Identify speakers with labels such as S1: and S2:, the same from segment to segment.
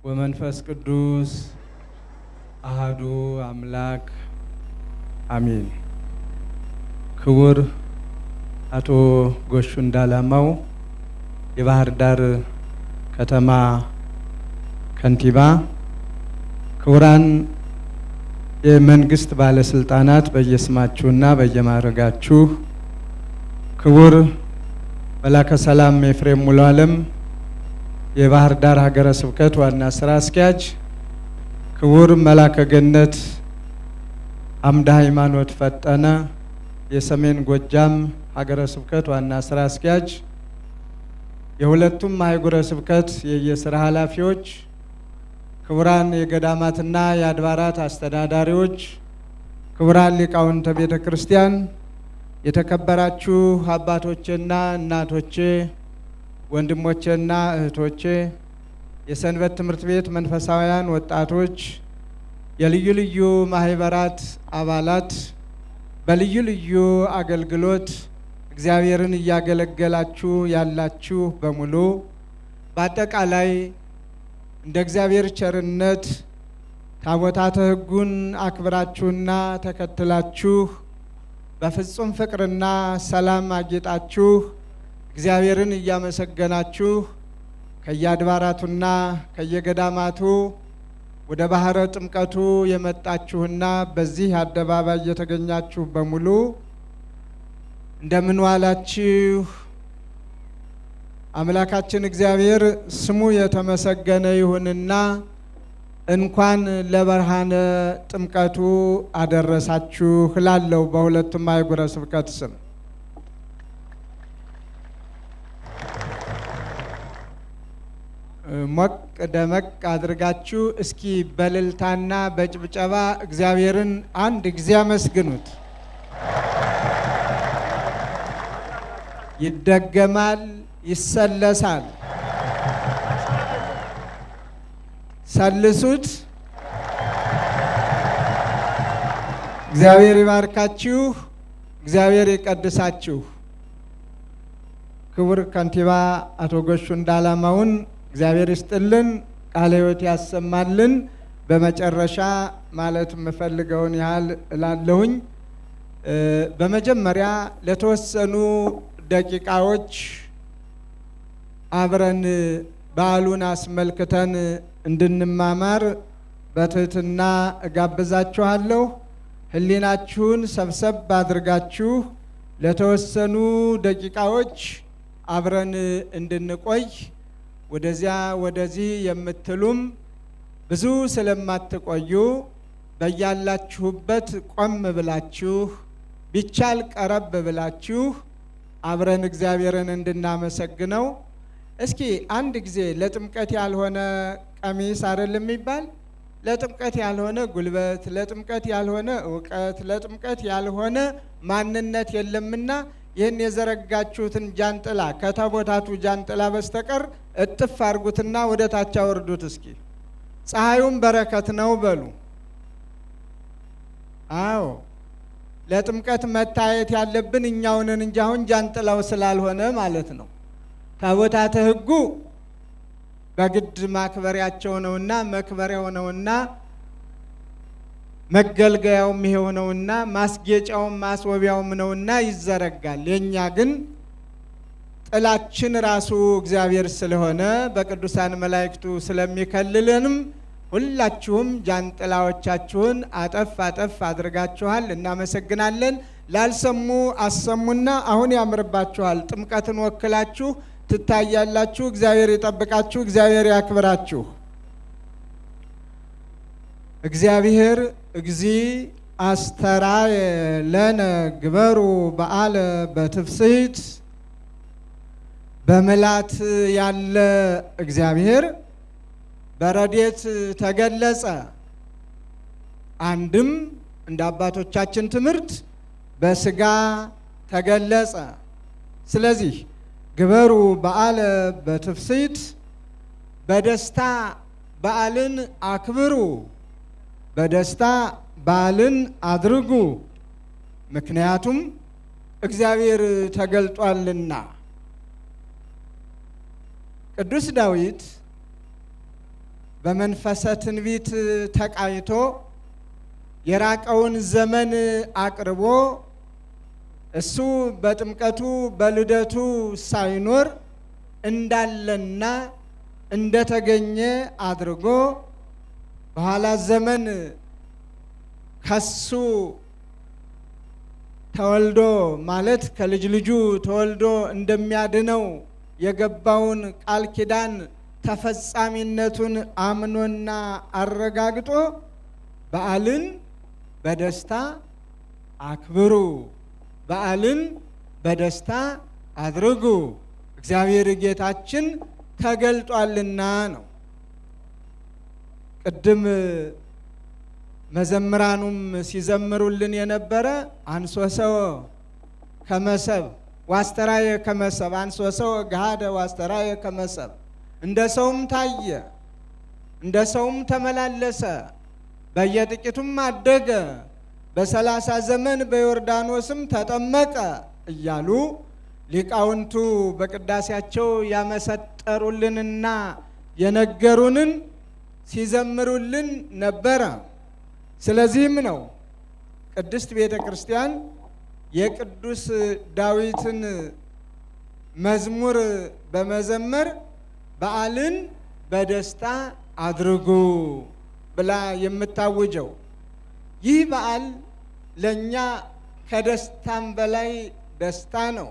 S1: ወመንፈስ ቅዱስ አሐዱ አምላክ አሜን። ክቡር አቶ ጎሹ እንዳላማው የባህር ዳር ከተማ ከንቲባ፣ ክቡራን የመንግስት ባለስልጣናት በየስማችሁና በየማዕረጋችሁ፣ ክቡር መላከ ሰላም ኤፍሬም ሙሉዓለም የባህር ዳር ሀገረ ስብከት ዋና ስራ አስኪያጅ፣ ክቡር መላከ ገነት አምደ ሃይማኖት ፈጠነ የሰሜን ጎጃም ሀገረ ስብከት ዋና ስራ አስኪያጅ፣ የሁለቱም አህጉረ ስብከት የየስራ ኃላፊዎች፣ ክቡራን የገዳማትና የአድባራት አስተዳዳሪዎች፣ ክቡራን ሊቃውንተ ቤተ ክርስቲያን፣ የተከበራችሁ አባቶቼና እናቶቼ፣ ወንድሞቼና እህቶቼ፣ የሰንበት ትምህርት ቤት መንፈሳውያን ወጣቶች፣ የልዩ ልዩ ማህበራት አባላት፣ በልዩ ልዩ አገልግሎት እግዚአብሔርን እያገለገላችሁ ያላችሁ በሙሉ፣ በአጠቃላይ እንደ እግዚአብሔር ቸርነት ታቦታተ ሕጉን አክብራችሁና ተከትላችሁ በፍጹም ፍቅርና ሰላም አጌጣችሁ እግዚአብሔርን እያመሰገናችሁ ከየአድባራቱና ከየገዳማቱ ወደ ባህረ ጥምቀቱ የመጣችሁና በዚህ አደባባይ የተገኛችሁ በሙሉ እንደምን ዋላችሁ? አምላካችን እግዚአብሔር ስሙ የተመሰገነ ይሁንና እንኳን ለብርሃነ ጥምቀቱ አደረሳችሁ እላለሁ በሁለቱም አህጉረ ስብከት ስም። ሞቅ ደመቅ አድርጋችሁ እስኪ በእልልታና በጭብጨባ እግዚአብሔርን አንድ ጊዜ አመስግኑት። ይደገማል፣ ይሰለሳል። ሰልሱት። እግዚአብሔር ይባርካችሁ፣ እግዚአብሔር ይቀድሳችሁ። ክቡር ከንቲባ አቶ ጎሹ እንዳላማውን እግዚአብሔር ይስጥልን፣ ቃለ ሕይወት ያሰማልን። በመጨረሻ ማለት የምፈልገውን ያህል እላለሁኝ። በመጀመሪያ ለተወሰኑ ደቂቃዎች አብረን በዓሉን አስመልክተን እንድንማማር በትህትና እጋብዛችኋለሁ። ሕሊናችሁን ሰብሰብ አድርጋችሁ ለተወሰኑ ደቂቃዎች አብረን እንድንቆይ፣ ወደዚያ ወደዚህ የምትሉም ብዙ ስለማትቆዩ በያላችሁበት ቆም ብላችሁ ቢቻል ቀረብ ብላችሁ አብረን እግዚአብሔርን እንድናመሰግነው። እስኪ አንድ ጊዜ ለጥምቀት ያልሆነ ቀሚስ አይደለም የሚባል፣ ለጥምቀት ያልሆነ ጉልበት፣ ለጥምቀት ያልሆነ እውቀት፣ ለጥምቀት ያልሆነ ማንነት የለምና ይህን የዘረጋችሁትን ጃንጥላ ከታቦታቱ ጃንጥላ በስተቀር እጥፍ አድርጉትና ወደ ታች አወርዱት። እስኪ ፀሐዩም በረከት ነው በሉ። አዎ ለጥምቀት መታየት ያለብን እኛውንን እንጂ አሁን ጃንጥላው ስላልሆነ ማለት ነው። ታቦታተ ሕጉ በግድ ማክበሪያቸው ነውና መክበሪያው ነውና መገልገያውም ይሄው ነውና ማስጌጫውም ማስወቢያውም ነውና ይዘረጋል። የኛ ግን ጥላችን ራሱ እግዚአብሔር ስለሆነ በቅዱሳን መላእክቱ ስለሚከልልንም ሁላችሁም ጃንጥላዎቻችሁን አጠፍ አጠፍ አድርጋችኋል። እናመሰግናለን። ላልሰሙ አሰሙና አሁን ያምርባችኋል። ጥምቀትን ወክላችሁ ትታያላችሁ። እግዚአብሔር ይጠብቃችሁ፣ እግዚአብሔር ያክብራችሁ። እግዚአብሔር እግዚ አስተራየ ለነ ግበሩ በዓለ በትፍስሕት። በምላት ያለ እግዚአብሔር በረድኤት ተገለጸ። አንድም እንደ አባቶቻችን ትምህርት በስጋ ተገለጸ። ስለዚህ ግበሩ በዓለ በትፍስሕት፣ በደስታ በዓልን አክብሩ፣ በደስታ በዓልን አድርጉ። ምክንያቱም እግዚአብሔር ተገልጧልና። ቅዱስ ዳዊት በመንፈሰ ትንቢት ተቃይቶ የራቀውን ዘመን አቅርቦ እሱ በጥምቀቱ በልደቱ ሳይኖር እንዳለና እንደተገኘ አድርጎ በኋላ ዘመን ከሱ ተወልዶ ማለት ከልጅ ልጁ ተወልዶ እንደሚያድነው የገባውን ቃል ኪዳን ተፈጻሚነቱን አምኖና አረጋግጦ በዓልን በደስታ አክብሩ፣ በዓልን በደስታ አድርጉ፣ እግዚአብሔር ጌታችን ተገልጧልና ነው። ቅድም መዘምራኑም ሲዘምሩልን የነበረ አንሶሰው ከመሰብ ዋስተራየ ከመሰብ አንሶሰው ገሃደ ዋስተራየ ከመሰብ፣ እንደ ሰውም ታየ፣ እንደ ሰውም ተመላለሰ፣ በየጥቂቱም አደገ፣ በ30 ዘመን በዮርዳኖስም ተጠመቀ እያሉ ሊቃውንቱ በቅዳሴያቸው ያመሰጠሩልንና የነገሩንን ሲዘምሩልን ነበረ። ስለዚህም ነው ቅድስት ቤተ ክርስቲያን የቅዱስ ዳዊትን መዝሙር በመዘመር በዓልን በደስታ አድርጉ ብላ የምታውጀው። ይህ በዓል ለእኛ ከደስታም በላይ ደስታ ነው፣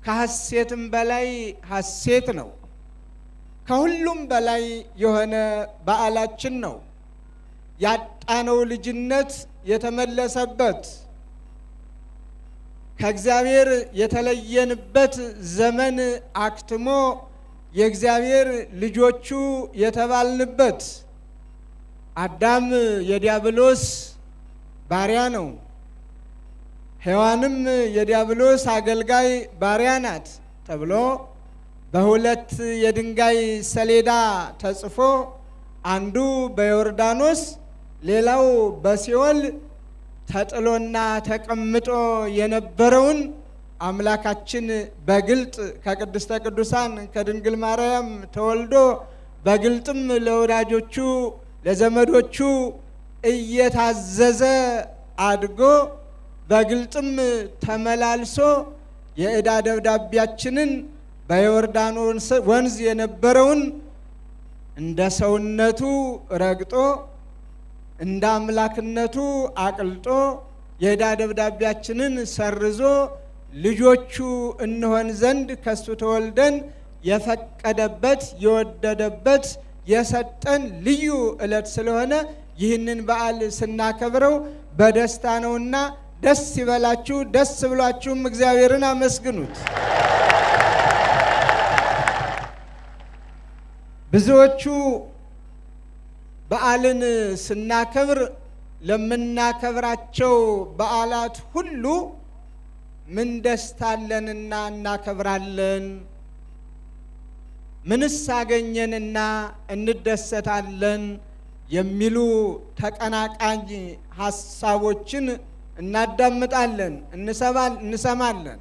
S1: ከሐሴትም በላይ ሐሴት ነው። ከሁሉም በላይ የሆነ በዓላችን ነው። ያጣነው ልጅነት የተመለሰበት፣ ከእግዚአብሔር የተለየንበት ዘመን አክትሞ የእግዚአብሔር ልጆቹ የተባልንበት። አዳም የዲያብሎስ ባሪያ ነው፣ ሔዋንም የዲያብሎስ አገልጋይ ባሪያ ናት ተብሎ በሁለት የድንጋይ ሰሌዳ ተጽፎ አንዱ በዮርዳኖስ ሌላው በሲኦል ተጥሎና ተቀምጦ የነበረውን አምላካችን በግልጥ ከቅድስተ ቅዱሳን ከድንግል ማርያም ተወልዶ በግልጥም ለወዳጆቹ ለዘመዶቹ እየታዘዘ አድጎ በግልጥም ተመላልሶ የዕዳ ደብዳቤያችንን በዮርዳኖስ ወንዝ የነበረውን እንደ ሰውነቱ ረግጦ እንደ አምላክነቱ አቅልጦ የዕዳ ደብዳቤያችንን ሰርዞ ልጆቹ እንሆን ዘንድ ከሱ ተወልደን የፈቀደበት የወደደበት የሰጠን ልዩ ዕለት ስለሆነ ይህንን በዓል ስናከብረው በደስታ ነውና ደስ ይበላችሁ፣ ደስ ብሏችሁም እግዚአብሔርን አመስግኑት። ብዙዎቹ በዓልን ስናከብር ለምናከብራቸው በዓላት ሁሉ ምን ደስታ አለንና እናከብራለን? ምንስ አገኘንና እንደሰታለን? የሚሉ ተቀናቃኝ ሀሳቦችን እናዳምጣለን፣ እንሰማለን።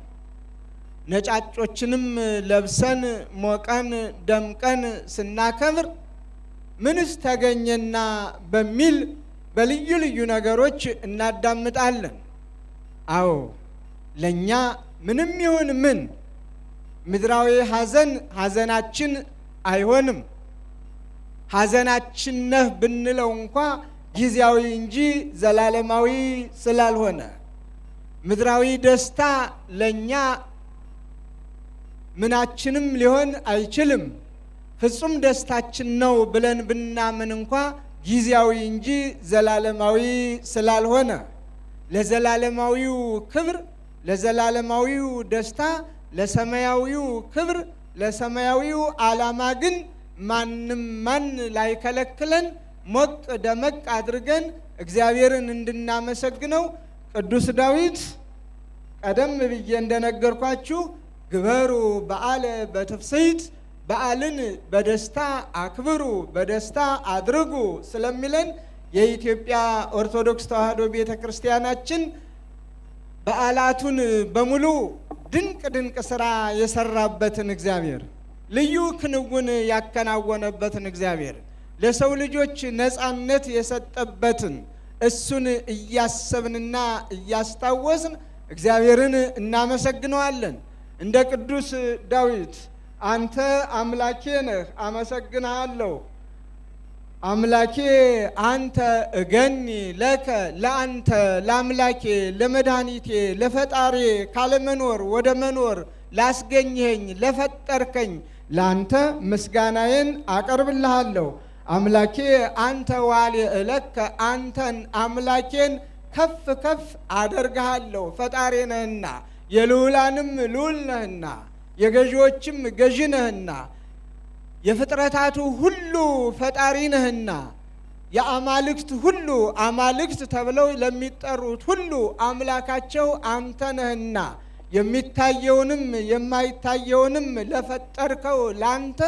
S1: ነጫጮችንም ለብሰን ሞቀን ደምቀን ስናከብር ምንስ ተገኘና በሚል በልዩ ልዩ ነገሮች እናዳምጣለን። አዎ ለኛ ምንም ይሁን ምን ምድራዊ ሐዘን ሐዘናችን አይሆንም። ሐዘናችን ነህ ብንለው እንኳ ጊዜያዊ እንጂ ዘላለማዊ ስላልሆነ ምድራዊ ደስታ ለኛ ምናችንም ሊሆን አይችልም። ፍጹም ደስታችን ነው ብለን ብናምን እንኳ ጊዜያዊ እንጂ ዘላለማዊ ስላልሆነ ለዘላለማዊው ክብር፣ ለዘላለማዊው ደስታ፣ ለሰማያዊው ክብር፣ ለሰማያዊው ዓላማ ግን ማንም ማን ላይከለክለን ሞቅ ደመቅ አድርገን እግዚአብሔርን እንድናመሰግነው ቅዱስ ዳዊት ቀደም ብዬ እንደነገርኳችሁ ግበሩ በዓለ በትፍስሕት በዓልን በደስታ አክብሩ፣ በደስታ አድርጉ ስለሚለን የኢትዮጵያ ኦርቶዶክስ ተዋሕዶ ቤተ ክርስቲያናችን በዓላቱን በሙሉ ድንቅ ድንቅ ስራ የሰራበትን እግዚአብሔር፣ ልዩ ክንውን ያከናወነበትን እግዚአብሔር፣ ለሰው ልጆች ነፃነት የሰጠበትን እሱን እያሰብንና እያስታወስን እግዚአብሔርን እናመሰግነዋለን። እንደ ቅዱስ ዳዊት አንተ አምላኬ ነህ፣ አመሰግንሃለሁ። አምላኬ አንተ እገኒ ለከ፣ ለአንተ ለአምላኬ ለመድኃኒቴ ለፈጣሪ ካለመኖር ወደ መኖር ላስገኘኸኝ ለፈጠርከኝ ለአንተ ምስጋናዬን አቀርብልሃለሁ። አምላኬ አንተ ዋሌ እለከ፣ አንተን አምላኬን ከፍ ከፍ አደርግሃለሁ። ፈጣሪ ነህና፣ የልዑላንም ልዑል ነህና፣ የገዢዎችም ገዢ ነህና፣ የፍጥረታቱ ሁሉ ፈጣሪ ነህና፣ የአማልክት ሁሉ አማልክት ተብለው ለሚጠሩት ሁሉ አምላካቸው አንተ ነህና፣ የሚታየውንም የማይታየውንም ለፈጠርከው ላንተ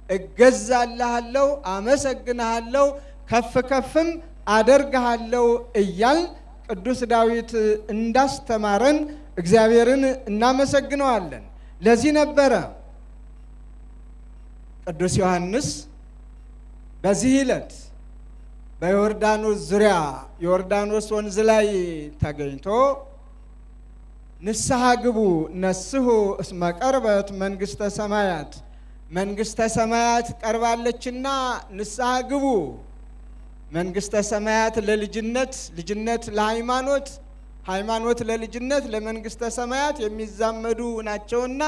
S1: እገዛልሃለሁ፣ አመሰግንሃለሁ፣ ከፍ ከፍም አደርግሃለሁ እያል ቅዱስ ዳዊት እንዳስተማረን እግዚአብሔርን እናመሰግነዋለን። ለዚህ ነበረ ቅዱስ ዮሐንስ በዚህ ዕለት በዮርዳኖስ ዙሪያ ዮርዳኖስ ወንዝ ላይ ተገኝቶ ንስሐ ግቡ ነስሑ እስመ ቀርበት መንግሥተ ሰማያት፣ መንግሥተ ሰማያት ቀርባለችና ንስሐ ግቡ። መንግሥተ ሰማያት ለልጅነት፣ ልጅነት ለሃይማኖት፣ ሃይማኖት ለልጅነት፣ ለመንግሥተ ሰማያት የሚዛመዱ ናቸውና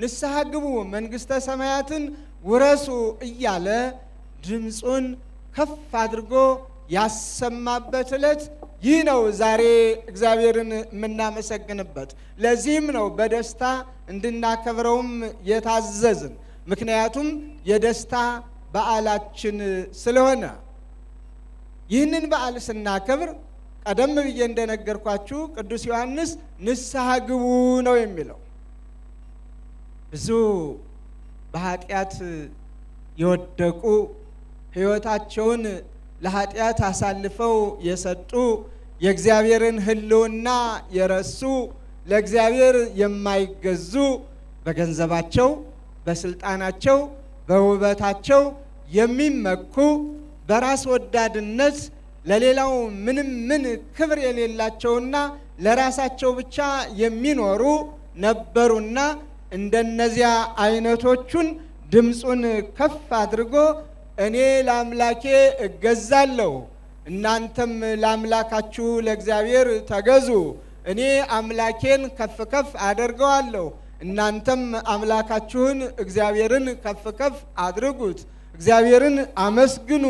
S1: ንስሐ ግቡ፣ መንግሥተ ሰማያትን ውረሱ እያለ ድምፁን ከፍ አድርጎ ያሰማበት ዕለት ይህ ነው። ዛሬ እግዚአብሔርን የምናመሰግንበት ለዚህም ነው በደስታ እንድናከብረውም የታዘዝን። ምክንያቱም የደስታ በዓላችን ስለሆነ ይህንን በዓል ስናከብር ቀደም ብዬ እንደነገርኳችሁ ቅዱስ ዮሐንስ ንስሐ ግቡ ነው የሚለው። ብዙ በኃጢአት የወደቁ ሕይወታቸውን ለኃጢአት አሳልፈው የሰጡ የእግዚአብሔርን ሕልውና የረሱ ለእግዚአብሔር የማይገዙ በገንዘባቸው፣ በስልጣናቸው፣ በውበታቸው የሚመኩ በራስ ወዳድነት ለሌላው ምን ክብር የሌላቸውና ለራሳቸው ብቻ የሚኖሩ ነበሩና እንደነዚያ አይነቶቹን ድምፁን ከፍ አድርጎ እኔ ለአምላኬ እገዛለሁ፣ እናንተም ለአምላካችሁ ለእግዚአብሔር ተገዙ፣ እኔ አምላኬን ከፍ ከፍ አደርገዋለሁ፣ እናንተም አምላካችሁን እግዚአብሔርን ከፍ ከፍ አድርጉት፣ እግዚአብሔርን አመስግኑ፣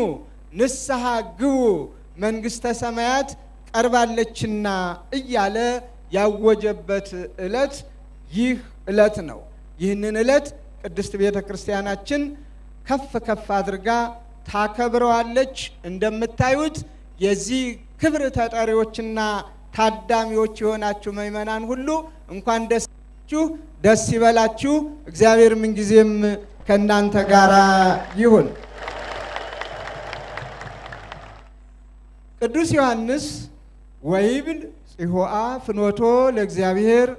S1: ንስሐ ግቡ፣ መንግሥተ ሰማያት ቀርባለችና እያለ ያወጀበት ዕለት ይህ ዕለት ነው። ይህንን ዕለት ቅድስት ቤተ ክርስቲያናችን ከፍ ከፍ አድርጋ ታከብረዋለች። እንደምታዩት የዚህ ክብር ተጠሪዎችና ታዳሚዎች የሆናችሁ ምእመናን ሁሉ እንኳን ደስ ይበላችሁ። እግዚአብሔር ምንጊዜም ከእናንተ ጋር ይሁን። ቅዱስ ዮሐንስ ወይብል ጽሖአ ፍኖቶ ለእግዚአብሔር፣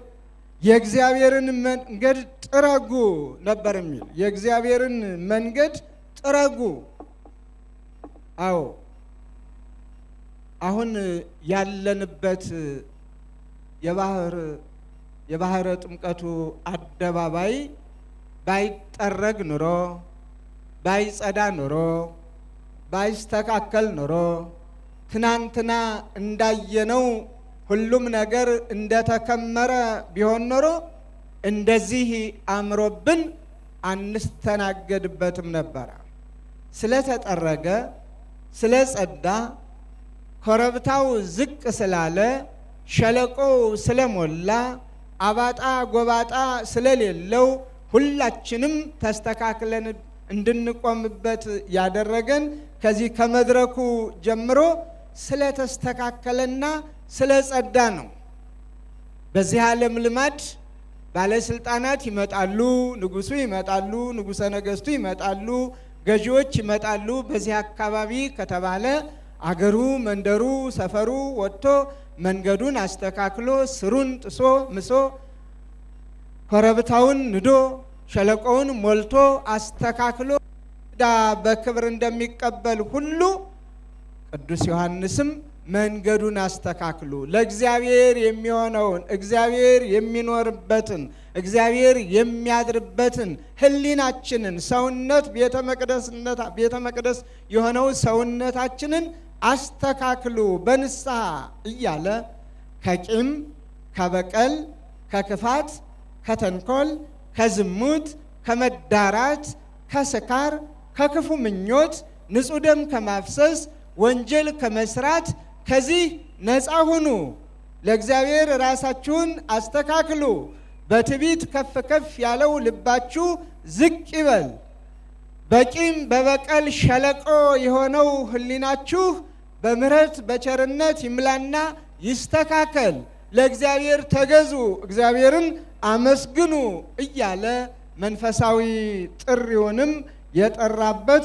S1: የእግዚአብሔርን መንገድ ጥረጉ ነበር የሚል። የእግዚአብሔርን መንገድ ጥረጉ። አዎ አሁን ያለንበት የባህረ ጥምቀቱ አደባባይ ባይጠረግ ኑሮ፣ ባይጸዳ ኑሮ፣ ባይስተካከል ኑሮ ትናንትና እንዳየነው ሁሉም ነገር እንደተከመረ ቢሆን ኖሮ እንደዚህ አምሮብን አንስተናገድበትም ነበረ። ስለተጠረገ፣ ስለጸዳ፣ ኮረብታው ዝቅ ስላለ፣ ሸለቆው ስለሞላ፣ አባጣ ጎባጣ ስለሌለው ሁላችንም ተስተካክለን እንድንቆምበት ያደረገን ከዚህ ከመድረኩ ጀምሮ ስለተስተካከለና ስለጸዳ ነው። በዚህ ዓለም ልማድ ባለስልጣናት ይመጣሉ፣ ንጉሱ ይመጣሉ፣ ንጉሰ ነገስቱ ይመጣሉ፣ ገዢዎች ይመጣሉ። በዚህ አካባቢ ከተባለ አገሩ፣ መንደሩ፣ ሰፈሩ ወጥቶ መንገዱን አስተካክሎ ስሩን ጥሶ ምሶ ኮረብታውን ንዶ ሸለቆውን ሞልቶ አስተካክሎ በጸጋ በክብር እንደሚቀበል ሁሉ ቅዱስ ዮሐንስም መንገዱን አስተካክሉ፣ ለእግዚአብሔር የሚሆነውን እግዚአብሔር የሚኖርበትን እግዚአብሔር የሚያድርበትን ሕሊናችንን ሰውነት ቤተ መቅደስ የሆነው ሰውነታችንን አስተካክሉ በንስሐ እያለ ከቂም፣ ከበቀል፣ ከክፋት፣ ከተንኮል፣ ከዝሙት፣ ከመዳራት፣ ከስካር፣ ከክፉ ምኞት ንጹሕ ደም ከማፍሰስ ወንጀል ከመስራት ከዚህ ነፃ ሁኑ። ለእግዚአብሔር ራሳችሁን አስተካክሉ። በትዕቢት ከፍ ከፍ ያለው ልባችሁ ዝቅ ይበል። በቂም በበቀል ሸለቆ የሆነው ሕሊናችሁ በምሕረት በቸርነት ይምላና ይስተካከል። ለእግዚአብሔር ተገዙ፣ እግዚአብሔርን አመስግኑ እያለ መንፈሳዊ ጥሪውንም የጠራበት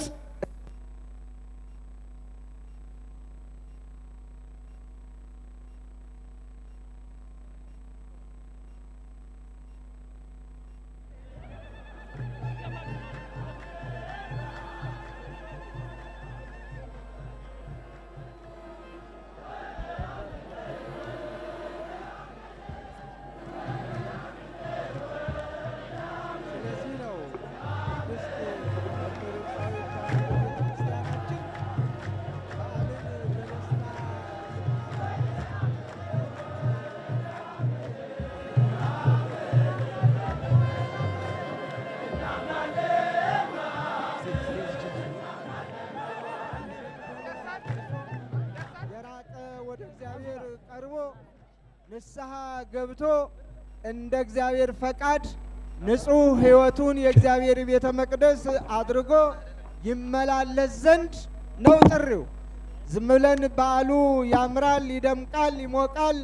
S1: ንስሐ ገብቶ እንደ እግዚአብሔር ፈቃድ ንጹሕ ሕይወቱን የእግዚአብሔር ቤተ መቅደስ አድርጎ ይመላለስ ዘንድ ነው ጥሪው። ዝም ብለን በዓሉ ያምራል፣ ይደምቃል፣ ይሞቃል፣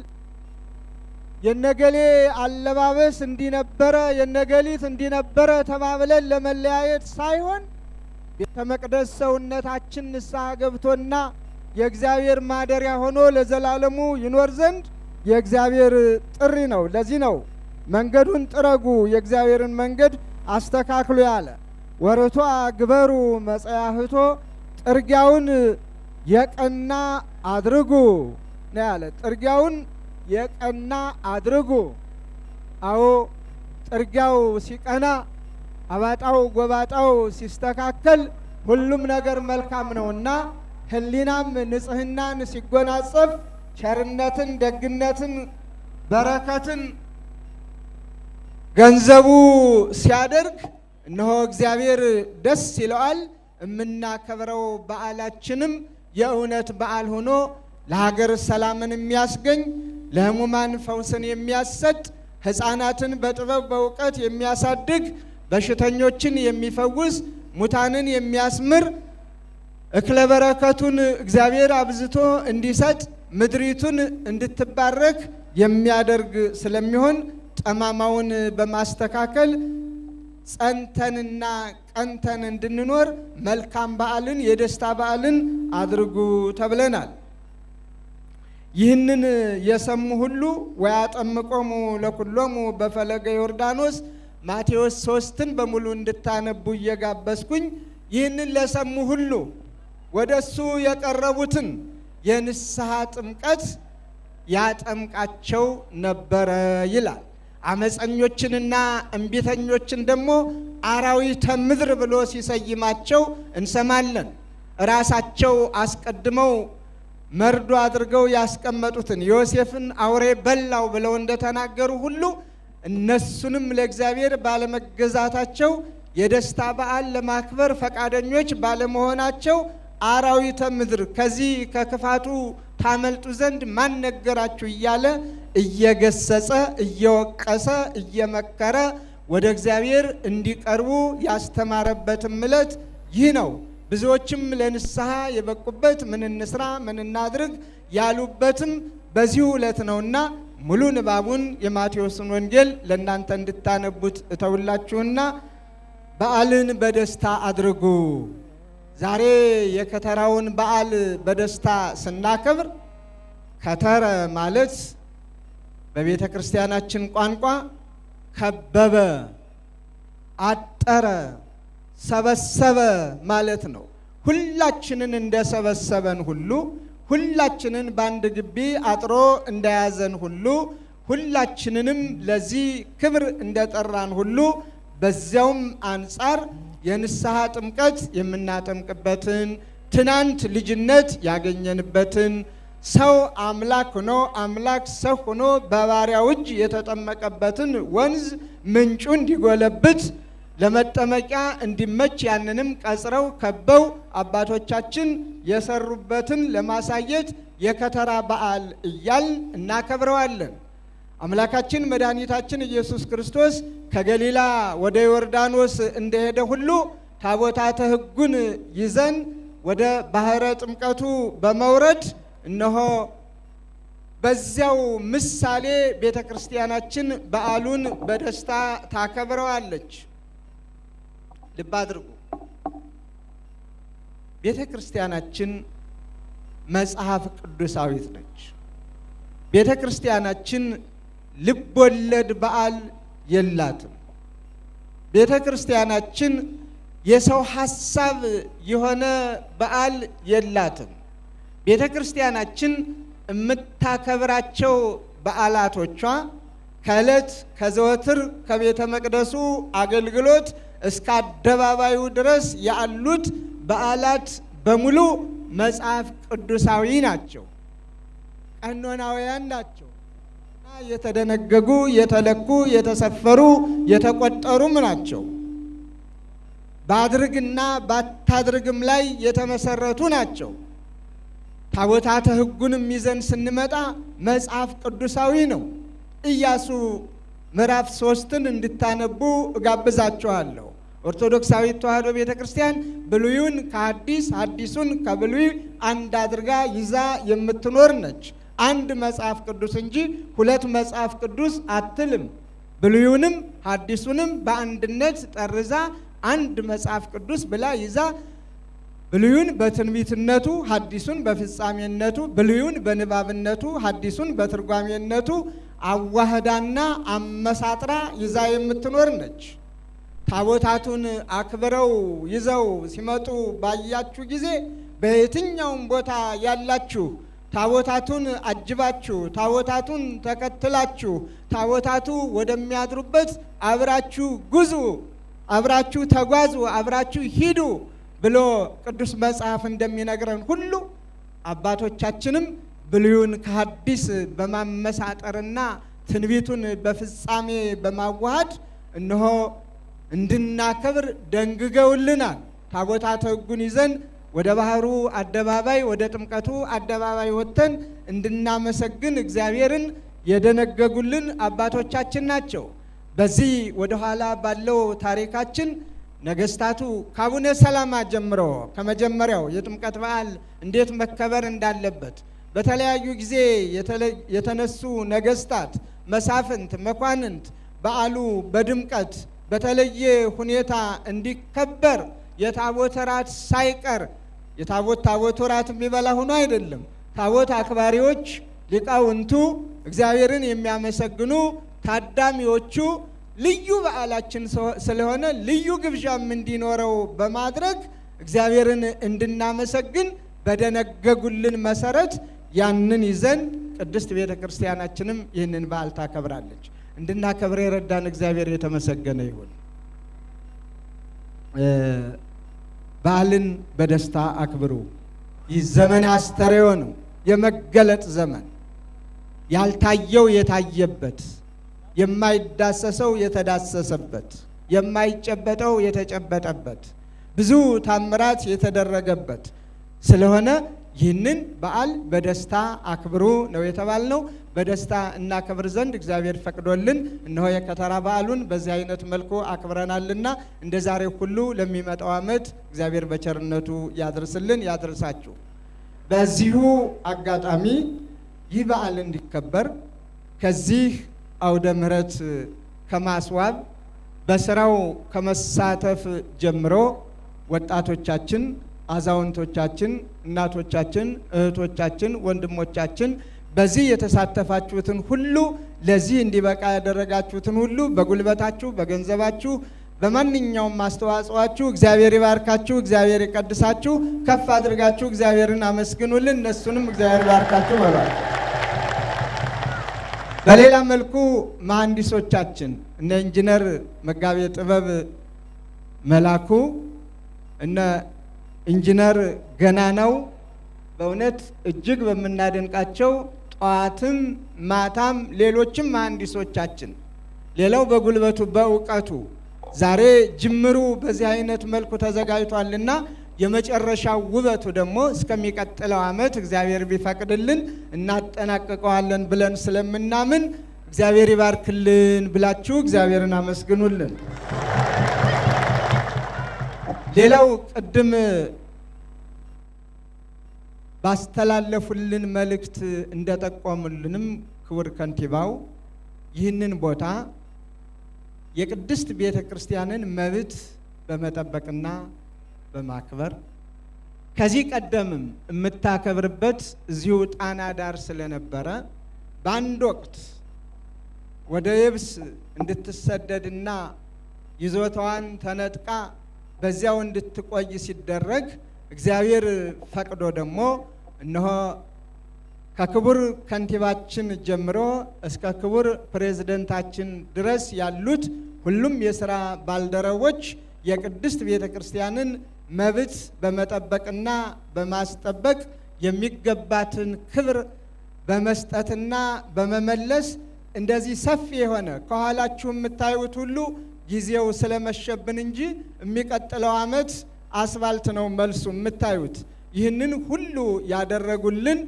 S1: የነገሌ አለባበስ እንዲነበረ የነገሊት እንዲነበረ ተባብለን ለመለያየት ሳይሆን ቤተ መቅደስ ሰውነታችን ንስሐ ገብቶና የእግዚአብሔር ማደሪያ ሆኖ ለዘላለሙ ይኖር ዘንድ የእግዚአብሔር ጥሪ ነው። ለዚህ ነው መንገዱን ጥረጉ፣ የእግዚአብሔርን መንገድ አስተካክሉ ያለ። ወርቷ ግበሩ መጽያህቶ፣ ጥርጊያውን የቀና አድርጉ ነው ያለ። ጥርጊያውን የቀና አድርጉ። አዎ ጥርጊያው ሲቀና፣ አባጣው ጎባጣው ሲስተካከል ሁሉም ነገር መልካም ነውና ሕሊናም ንጽሕናን ሲጎናጸፍ ቸርነትን፣ ደግነትን፣ በረከትን ገንዘቡ ሲያደርግ እነሆ እግዚአብሔር ደስ ይለዋል። የምናከብረው በዓላችንም የእውነት በዓል ሆኖ ለሀገር ሰላምን የሚያስገኝ ለሕሙማን ፈውስን የሚያሰጥ ሕፃናትን በጥበብ በእውቀት የሚያሳድግ በሽተኞችን የሚፈውስ ሙታንን የሚያስምር እክለ በረከቱን እግዚአብሔር አብዝቶ እንዲሰጥ ምድሪቱን እንድትባረክ የሚያደርግ ስለሚሆን ጠማማውን በማስተካከል ጸንተንና ቀንተን እንድንኖር መልካም በዓልን የደስታ በዓልን አድርጉ ተብለናል። ይህንን የሰሙ ሁሉ ወያጠምቆሙ ለኩሎሙ በፈለገ ዮርዳኖስ ማቴዎስ 3ን በሙሉ እንድታነቡ እየጋበዝኩኝ ይህንን ለሰሙ ሁሉ ወደሱ የቀረቡትን የንስሐ ጥምቀት ያጠምቃቸው ነበረ ይላል። አመፀኞችንና እምቢተኞችን ደግሞ አራዊተ ምድር ብሎ ሲሰይማቸው እንሰማለን። ራሳቸው አስቀድመው መርዶ አድርገው ያስቀመጡትን ዮሴፍን አውሬ በላው ብለው እንደተናገሩ ሁሉ እነሱንም ለእግዚአብሔር ባለመገዛታቸው የደስታ በዓል ለማክበር ፈቃደኞች ባለመሆናቸው አራዊተ ምድር ከዚህ ከክፋቱ ታመልጡ ዘንድ ማን ነገራችሁ እያለ እየገሰጸ እየወቀሰ እየመከረ ወደ እግዚአብሔር እንዲቀርቡ ያስተማረበትም ዕለት ይህ ነው። ብዙዎችም ለንስሐ የበቁበት ምን እንስራ ምን እናድርግ ያሉበትም በዚሁ ዕለት ነውና ሙሉ ንባቡን የማቴዎስን ወንጌል ለእናንተ እንድታነቡት እተውላችሁና በዓልን በደስታ አድርጉ። ዛሬ የከተራውን በዓል በደስታ ስናከብር ከተረ ማለት በቤተ ክርስቲያናችን ቋንቋ ከበበ፣ አጠረ፣ ሰበሰበ ማለት ነው። ሁላችንን እንደሰበሰበን ሁሉ፣ ሁላችንን በአንድ ግቢ አጥሮ እንደያዘን ሁሉ፣ ሁላችንንም ለዚህ ክብር እንደጠራን ሁሉ በዚያውም አንጻር የንስሐ ጥምቀት የምናጠምቅበትን፣ ትናንት ልጅነት ያገኘንበትን፣ ሰው አምላክ ሆኖ አምላክ ሰው ሆኖ በባሪያው እጅ የተጠመቀበትን ወንዝ ምንጩ እንዲጎለብት ለመጠመቂያ እንዲመች ያንንም ቀጽረው ከበው አባቶቻችን የሰሩበትን ለማሳየት የከተራ በዓል እያልን እናከብረዋለን። አምላካችን መድኃኒታችን ኢየሱስ ክርስቶስ ከገሊላ ወደ ዮርዳኖስ እንደሄደ ሁሉ ታቦታተ ሕጉን ይዘን ወደ ባህረ ጥምቀቱ በመውረድ እነሆ በዚያው ምሳሌ ቤተ ክርስቲያናችን በዓሉን በደስታ ታከብረዋለች። ልብ አድርጉ። ቤተ ክርስቲያናችን መጽሐፍ ቅዱሳዊት ነች። ቤተ ክርስቲያናችን ልብ ወለድ በዓል የላትም። ቤተ ክርስቲያናችን የሰው ሐሳብ የሆነ በዓል የላትም። ቤተ ክርስቲያናችን የምታከብራቸው በዓላቶቿ ከዕለት ከዘወትር ከቤተ መቅደሱ አገልግሎት እስከ አደባባዩ ድረስ ያሉት በዓላት በሙሉ መጽሐፍ ቅዱሳዊ ናቸው፣ ቀኖናውያን ናቸው። የተደነገጉ፣ የተለኩ፣ የተሰፈሩ፣ የተቆጠሩም ናቸው። ባድርግና ባታድርግም ላይ የተመሰረቱ ናቸው። ታቦታተ ሕጉንም ይዘን ስንመጣ መጽሐፍ ቅዱሳዊ ነው። ኢያሱ ምዕራፍ 3ን እንድታነቡ እጋብዛችኋለሁ። ኦርቶዶክሳዊት ተዋሕዶ ቤተ ክርስቲያን ብሉዩን ከሐዲስ ሐዲሱን ከብሉይ አንድ አድርጋ ይዛ የምትኖር ነች። አንድ መጽሐፍ ቅዱስ እንጂ ሁለት መጽሐፍ ቅዱስ አትልም። ብሉዩንም ሐዲሱንም በአንድነት ጠርዛ አንድ መጽሐፍ ቅዱስ ብላ ይዛ ብሉዩን በትንቢትነቱ ሐዲሱን በፍጻሜነቱ፣ ብሉዩን በንባብነቱ ሐዲሱን በትርጓሜነቱ አዋህዳና አመሳጥራ ይዛ የምትኖር ነች። ታቦታቱን አክብረው ይዘው ሲመጡ ባያችሁ ጊዜ በየትኛውም ቦታ ያላችሁ ታቦታቱን አጅባችሁ ታቦታቱን ተከትላችሁ ታቦታቱ ወደሚያድሩበት አብራችሁ ጉዙ፣ አብራችሁ ተጓዙ፣ አብራችሁ ሂዱ ብሎ ቅዱስ መጽሐፍ እንደሚነግረን ሁሉ አባቶቻችንም ብሉዩን ከሐዲስ በማመሳጠርና ትንቢቱን በፍጻሜ በማዋሃድ እነሆ እንድናከብር ደንግገውልናል። ታቦታተ ሕጉን ይዘን ወደ ባህሩ አደባባይ ወደ ጥምቀቱ አደባባይ ወጥተን እንድናመሰግን እግዚአብሔርን የደነገጉልን አባቶቻችን ናቸው። በዚህ ወደ ኋላ ባለው ታሪካችን ነገስታቱ ከአቡነ ሰላማ ጀምሮ ከመጀመሪያው የጥምቀት በዓል እንዴት መከበር እንዳለበት በተለያዩ ጊዜ የተነሱ ነገስታት፣ መሳፍንት፣ መኳንንት በዓሉ በድምቀት በተለየ ሁኔታ እንዲከበር የታቦት ራት ሳይቀር ታቦት ራት የሚበላ ሆኖ አይደለም። ታቦት አክባሪዎች ሊቃውንቱ እግዚአብሔርን የሚያመሰግኑ ታዳሚዎቹ ልዩ በዓላችን ስለሆነ ልዩ ግብዣም እንዲኖረው በማድረግ እግዚአብሔርን እንድናመሰግን በደነገጉልን መሰረት ያንን ይዘን ቅድስት ቤተ ክርስቲያናችንም ይህንን በዓል ታከብራለች። እንድናከብር የረዳን እግዚአብሔር የተመሰገነ ይሁን። በዓልን በደስታ አክብሩ። ይህ ዘመን አስተርእዮ ነው፣ የመገለጥ ዘመን፣ ያልታየው የታየበት፣ የማይዳሰሰው የተዳሰሰበት፣ የማይጨበጠው የተጨበጠበት፣ ብዙ ታምራት የተደረገበት ስለሆነ ይህንን በዓል በደስታ አክብሩ ነው የተባልነው። በደስታ እናከብር ዘንድ እግዚአብሔር ፈቅዶልን እነሆ የከተራ በዓሉን በዚህ አይነት መልኩ አክብረናልና እንደ ዛሬ ሁሉ ለሚመጣው ዓመት እግዚአብሔር በቸርነቱ ያድርስልን ያድርሳችሁ። በዚሁ አጋጣሚ ይህ በዓል እንዲከበር ከዚህ አውደ ምሕረት ከማስዋብ በስራው ከመሳተፍ ጀምሮ ወጣቶቻችን፣ አዛውንቶቻችን፣ እናቶቻችን፣ እህቶቻችን፣ ወንድሞቻችን በዚህ የተሳተፋችሁትን ሁሉ ለዚህ እንዲበቃ ያደረጋችሁትን ሁሉ በጉልበታችሁ፣ በገንዘባችሁ፣ በማንኛውም አስተዋጽኦአችሁ እግዚአብሔር ይባርካችሁ፣ እግዚአብሔር ይቀድሳችሁ። ከፍ አድርጋችሁ እግዚአብሔርን አመስግኑልን። እነሱንም እግዚአብሔር ይባርካችሁ በሏቸው። በሌላ መልኩ መሐንዲሶቻችን እነ ኢንጂነር መጋቤ ጥበብ መላኩ እነ ኢንጂነር ገናናው በእውነት እጅግ በምናደንቃቸው ጠዋትም ማታም ሌሎችም መሐንዲሶቻችን ሌላው በጉልበቱ በእውቀቱ ዛሬ ጅምሩ በዚህ አይነት መልኩ ተዘጋጅቷልና የመጨረሻው ውበቱ ደግሞ እስከሚቀጥለው ዓመት እግዚአብሔር ቢፈቅድልን እናጠናቅቀዋለን ብለን ስለምናምን እግዚአብሔር ይባርክልን ብላችሁ እግዚአብሔርን አመስግኑልን። ሌላው ቅድም ባስተላለፉልን መልእክት እንደጠቆሙልንም ክቡር ከንቲባው ይህንን ቦታ የቅድስት ቤተ ክርስቲያንን መብት በመጠበቅና በማክበር ከዚህ ቀደምም የምታከብርበት እዚሁ ጣና ዳር ስለነበረ በአንድ ወቅት ወደ የብስ እንድትሰደድና ይዞታዋን ተነጥቃ በዚያው እንድትቆይ ሲደረግ እግዚአብሔር ፈቅዶ ደግሞ እነሆ ከክቡር ከንቲባችን ጀምሮ እስከ ክቡር ፕሬዝደንታችን ድረስ ያሉት ሁሉም የሥራ ባልደረቦች የቅድስት ቤተ ክርስቲያንን መብት በመጠበቅና በማስጠበቅ የሚገባትን ክብር በመስጠትና በመመለስ እንደዚህ ሰፊ የሆነ ከኋላችሁ የምታዩት ሁሉ ጊዜው ስለመሸብን እንጂ የሚቀጥለው ዓመት አስፋልት ነው መልሱ የምታዩት። ይህንን ሁሉ ያደረጉልን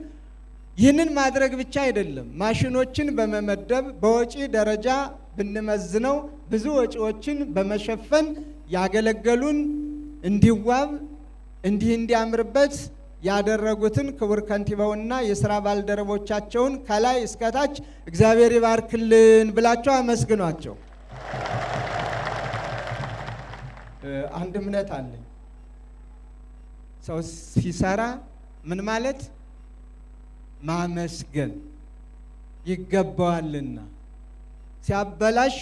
S1: ይህንን ማድረግ ብቻ አይደለም፣ ማሽኖችን በመመደብ በወጪ ደረጃ ብንመዝነው ብዙ ወጪዎችን በመሸፈን ያገለገሉን እንዲዋብ እንዲህ እንዲያምርበት ያደረጉትን ክቡር ከንቲባውና የሥራ ባልደረቦቻቸውን ከላይ እስከታች እግዚአብሔር ይባርክልን ብላቸው አመስግኗቸው። አንድ እምነት አለኝ። ሰው ሲሰራ ምን ማለት ማመስገን ይገባዋልና፣ ሲያበላሽ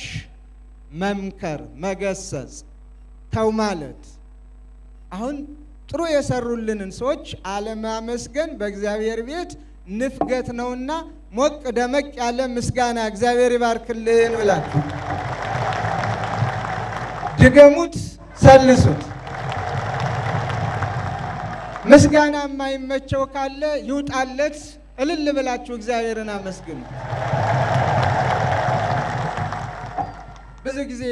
S1: መምከር፣ መገሰጽ፣ ተው ማለት። አሁን ጥሩ የሰሩልንን ሰዎች አለማመስገን በእግዚአብሔር ቤት ንፍገት ነውና ሞቅ ደመቅ ያለ ምስጋና እግዚአብሔር ይባርክልን ብላችሁ ድገሙት፣ ሰልሱት። ምስጋና የማይመቸው ካለ ይውጣለት። እልል ብላችሁ እግዚአብሔርን አመስግኑ። ብዙ ጊዜ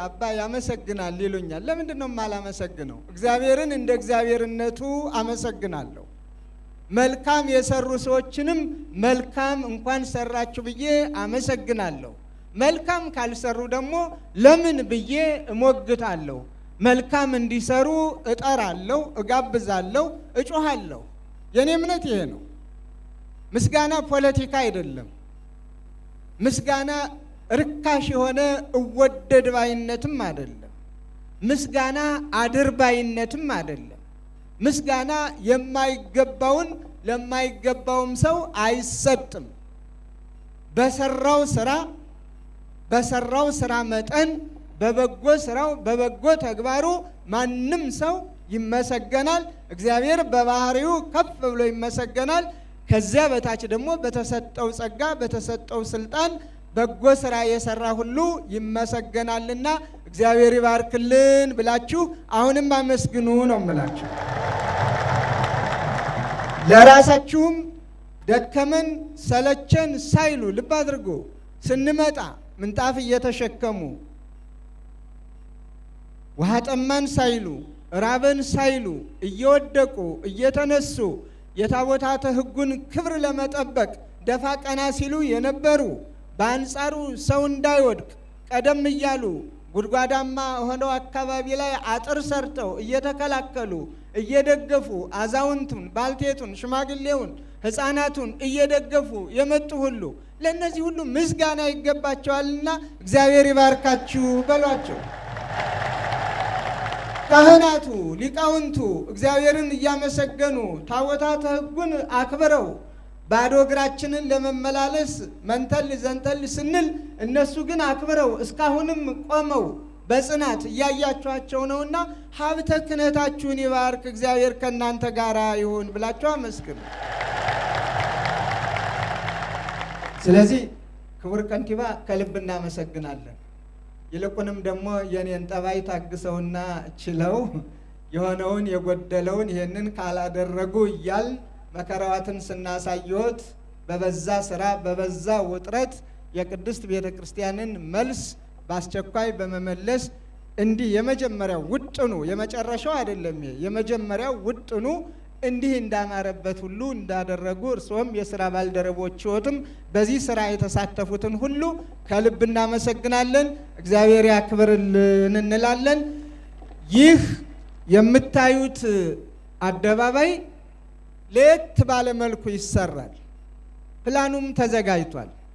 S1: አባ ያመሰግናል ይሉኛል። ለምንድን ነው የማላመሰግነው? እግዚአብሔርን እንደ እግዚአብሔርነቱ አመሰግናለሁ። መልካም የሰሩ ሰዎችንም መልካም እንኳን ሰራችሁ ብዬ አመሰግናለሁ። መልካም ካልሰሩ ደግሞ ለምን ብዬ እሞግታለሁ። መልካም እንዲሰሩ እጠራለሁ፣ እጋብዛለሁ፣ እጮሃለሁ። የኔ እምነት ይሄ ነው። ምስጋና ፖለቲካ አይደለም። ምስጋና ርካሽ የሆነ እወደድ ባይነትም አይደለም። ምስጋና አድርባይነትም አይደለም። ምስጋና የማይገባውን ለማይገባውም ሰው አይሰጥም። በሰራው ስራ መጠን በበጎ ስራው በበጎ ተግባሩ ማንም ሰው ይመሰገናል። እግዚአብሔር በባህሪው ከፍ ብሎ ይመሰገናል። ከዚያ በታች ደግሞ በተሰጠው ጸጋ በተሰጠው ስልጣን በጎ ስራ የሰራ ሁሉ ይመሰገናልና እግዚአብሔር ይባርክልን ብላችሁ አሁንም አመስግኑ ነው የምላችሁ። ለራሳችሁም ደከመን ሰለቸን ሳይሉ ልብ አድርጎ ስንመጣ ምንጣፍ እየተሸከሙ ውሃ ጠማን ሳይሉ ራበን ሳይሉ እየወደቁ እየተነሱ የታቦታተ ሕጉን ክብር ለመጠበቅ ደፋ ቀና ሲሉ የነበሩ በአንጻሩ ሰው እንዳይወድቅ ቀደም እያሉ ጉድጓዳማ ሆነው አካባቢ ላይ አጥር ሰርተው እየተከላከሉ እየደገፉ አዛውንቱን፣ ባልቴቱን፣ ሽማግሌውን፣ ሕፃናቱን እየደገፉ የመጡ ሁሉ ለእነዚህ ሁሉ ምስጋና ይገባቸዋልና እግዚአብሔር ይባርካችሁ በሏቸው። ካህናቱ፣ ሊቃውንቱ እግዚአብሔርን እያመሰገኑ ታቦታተ ሕጉን አክብረው ባዶ እግራችንን ለመመላለስ መንተል ዘንተል ስንል እነሱ ግን አክብረው እስካሁንም ቆመው በጽናት እያያችኋቸው ነውና ሀብተ ክህነታችሁን ይባርክ እግዚአብሔር ከእናንተ ጋር ይሁን ብላችሁ አመስግኑ። ስለዚህ ክቡር ከንቲባ ከልብ እናመሰግናለን። ይልቁንም ደግሞ የኔን ጠባይ ታግሰውና ችለው የሆነውን የጎደለውን ይሄንን ካላደረጉ እያል መከራዋትን ስናሳየዎት በበዛ ስራ በበዛ ውጥረት የቅድስት ቤተ ክርስቲያንን መልስ በአስቸኳይ በመመለስ እንዲህ የመጀመሪያው ውጥኑ የመጨረሻው አይደለም፣ የመጀመሪያው ውጥኑ እንዲህ እንዳማረበት ሁሉ እንዳደረጉ እርስዎም የሥራ ባልደረቦችዎትም በዚህ ስራ የተሳተፉትን ሁሉ ከልብ እናመሰግናለን። እግዚአብሔር ያክብርልን እንላለን። ይህ የምታዩት አደባባይ ለየት ባለ መልኩ ይሰራል። ፕላኑም ተዘጋጅቷል።